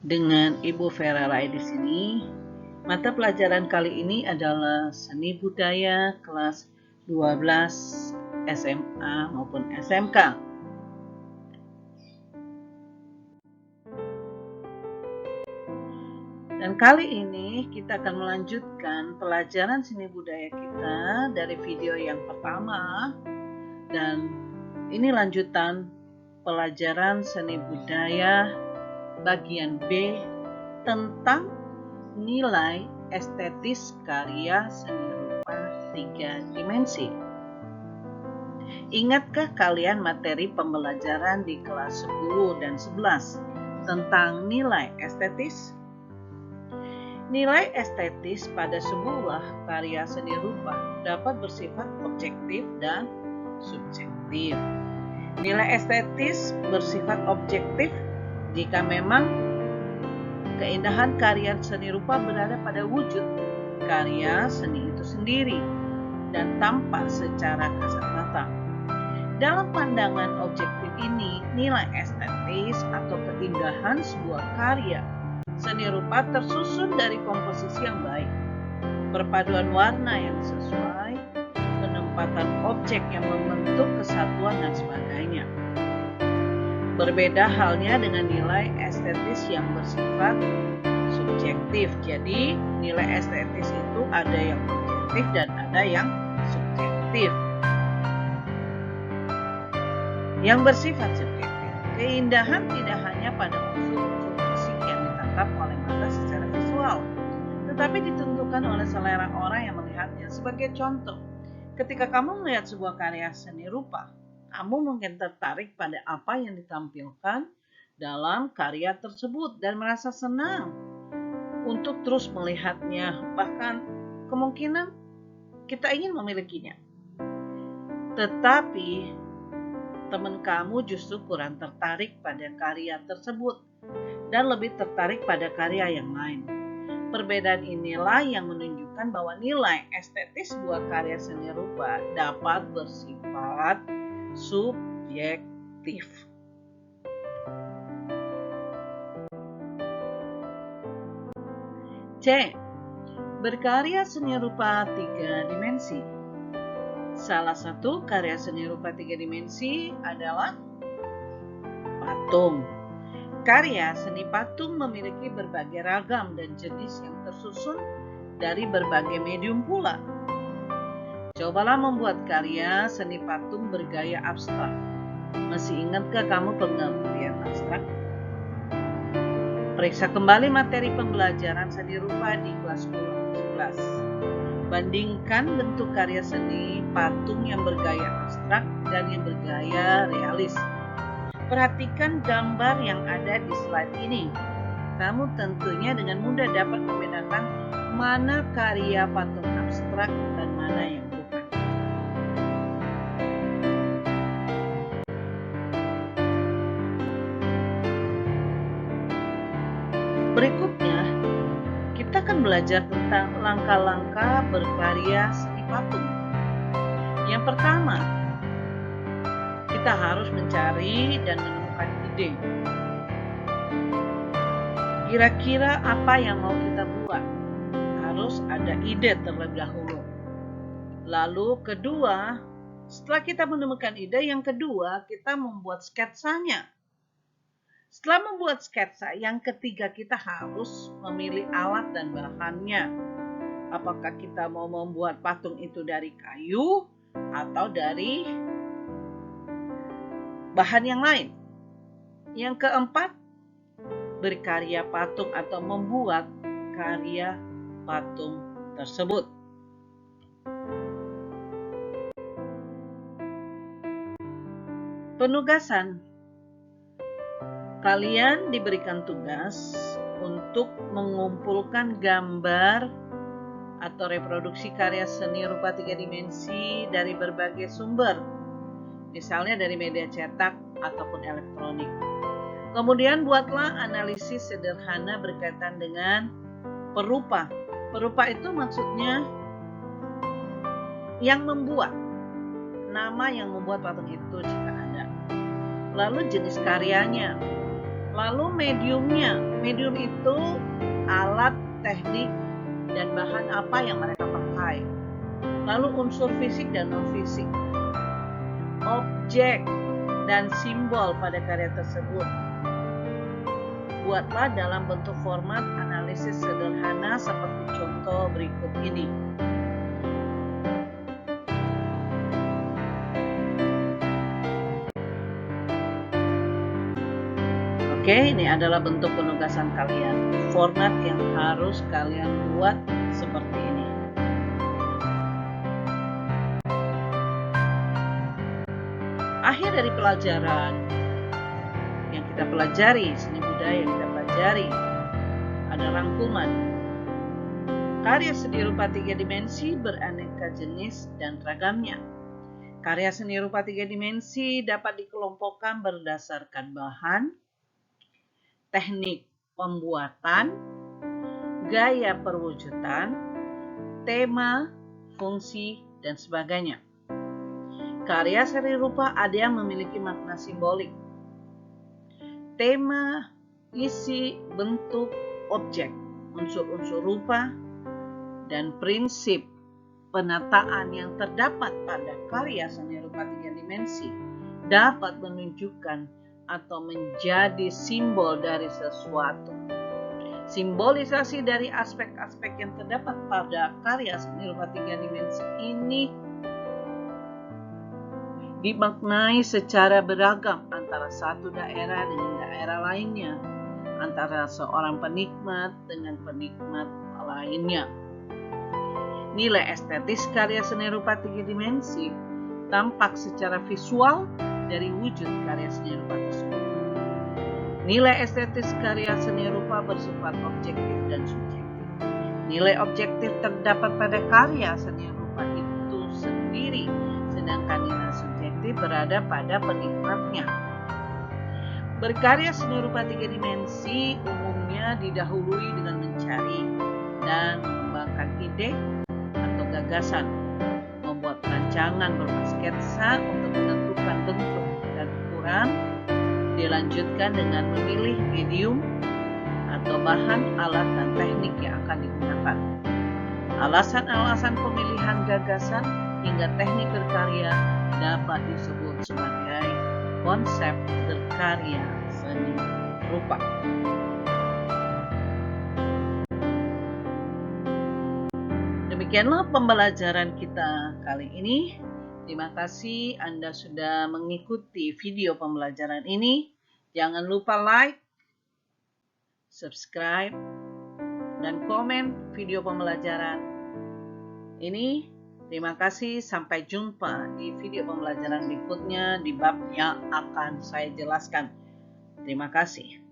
dengan Ibu Vera Rai di sini. Mata pelajaran kali ini adalah Seni Budaya kelas 12 SMA maupun SMK. Dan kali ini kita akan melanjutkan pelajaran seni budaya kita dari video yang pertama, dan ini lanjutan pelajaran seni budaya bagian B tentang nilai estetis karya seni rupa 3 dimensi. Ingatkah kalian materi pembelajaran di kelas 10 dan 11 tentang nilai estetis? Nilai estetis pada sebuah karya seni rupa dapat bersifat objektif dan subjektif. Nilai estetis bersifat objektif jika memang keindahan karya seni rupa berada pada wujud karya seni itu sendiri dan tampak secara kasat mata. Dalam pandangan objektif ini, nilai estetis atau keindahan sebuah karya seni rupa tersusun dari komposisi yang baik, perpaduan warna yang sesuai, penempatan objek yang membentuk kesatuan dan sebagainya. Berbeda halnya dengan nilai estetis yang bersifat subjektif. Jadi, nilai estetis itu ada yang objektif dan ada yang subjektif. Yang bersifat subjektif, keindahan tidak hanya pada unsur-unsur fisik yang ditangkap oleh mata secara visual, tetapi ditentukan oleh selera orang yang melihatnya. Sebagai contoh, ketika kamu melihat sebuah karya seni rupa, kamu mungkin tertarik pada apa yang ditampilkan dalam karya tersebut dan merasa senang untuk terus melihatnya. Bahkan kemungkinan kita ingin memilikinya. Tetapi teman kamu justru kurang tertarik pada karya tersebut dan lebih tertarik pada karya yang lain. Perbedaan inilah yang menunjukkan bahwa nilai estetis sebuah karya seni rupa dapat bersifat subjektif. C. Berkarya seni rupa 3 dimensi. Salah satu karya seni rupa 3 dimensi adalah patung. Karya seni patung memiliki berbagai ragam dan jenis yang tersusun dari berbagai medium pula. Cobalah membuat karya seni patung bergaya abstrak. Masih ingatkah kamu pengertian abstrak? Periksa kembali materi pembelajaran seni rupa di kelas 10-11. Bandingkan bentuk karya seni patung yang bergaya abstrak dan yang bergaya realis. Perhatikan gambar yang ada di slide ini. Kamu tentunya dengan mudah dapat membedakan mana karya patung abstrak dan mana yang bukan. Berikutnya, kita akan belajar tentang langkah-langkah berkarya seni patung. Yang pertama, kita harus mencari dan menemukan ide. Kira-kira apa yang mau kita buat? Harus ada ide terlebih dahulu. Lalu kedua, setelah kita menemukan ide, yang kedua kita membuat sketsanya. Setelah membuat sketsa, yang ketiga kita harus memilih alat dan bahannya. Apakah kita mau membuat patung itu dari kayu atau dari bahan yang lain. Yang keempat, berkarya patung atau membuat karya patung tersebut. Penugasan. Kalian diberikan tugas untuk mengumpulkan gambar atau reproduksi karya seni rupa 3 dimensi dari berbagai sumber, misalnya dari media cetak ataupun elektronik. Kemudian buatlah analisis sederhana berkaitan dengan perupa. Perupa itu maksudnya yang membuat, nama yang membuat patung itu jika ada. Lalu jenis karyanya, Lalu mediumnya. Medium itu alat, teknik, dan bahan apa yang mereka pakai. Lalu unsur fisik dan non-fisik. Objek dan simbol pada karya tersebut. Buatlah dalam bentuk format analisis sederhana seperti contoh berikut ini. Oke, ini adalah bentuk penugasan kalian. Format yang harus kalian buat seperti ini. Akhir dari pelajaran yang kita pelajari, seni budaya yang kita pelajari, ada rangkuman. Karya seni rupa 3 dimensi beraneka jenis dan ragamnya. Karya seni rupa 3 dimensi dapat dikelompokkan berdasarkan bahan, teknik pembuatan, gaya perwujudan, tema, fungsi, dan sebagainya. Karya seni rupa ada yang memiliki makna simbolik. Tema, isi, bentuk, objek, unsur-unsur rupa, dan prinsip penataan yang terdapat pada karya seni rupa 3 dimensi dapat menunjukkan atau menjadi simbol dari sesuatu. Simbolisasi dari aspek-aspek yang terdapat pada karya seni rupa 3 dimensi ini dimaknai secara beragam antara satu daerah dengan daerah lainnya, antara seorang penikmat dengan penikmat lainnya. Nilai estetis karya seni rupa 3 dimensi tampak secara visual dari wujud karya seni rupa tersebut. Nilai estetis karya seni rupa bersifat objektif dan subjektif. Nilai objektif terdapat pada karya seni rupa itu sendiri, sedangkan nilai subjektif berada pada penikmatnya. Berkarya seni rupa 3 dimensi umumnya didahului dengan mencari dan mengembangkan ide atau gagasan, membuat rancangan berupa sketsa untuk menentukan bentuk dan ukuran, dilanjutkan dengan memilih medium atau bahan, alat, dan teknik yang akan digunakan. Alasan-alasan pemilihan gagasan hingga teknik berkarya dapat disebut sebagai konsep berkarya seni rupa. Demikianlah pembelajaran kita kali ini. Terima kasih Anda sudah mengikuti video pembelajaran ini. Jangan lupa like, subscribe, dan komen video pembelajaran ini. Terima kasih, sampai jumpa di video pembelajaran berikutnya di bab yang akan saya jelaskan. Terima kasih.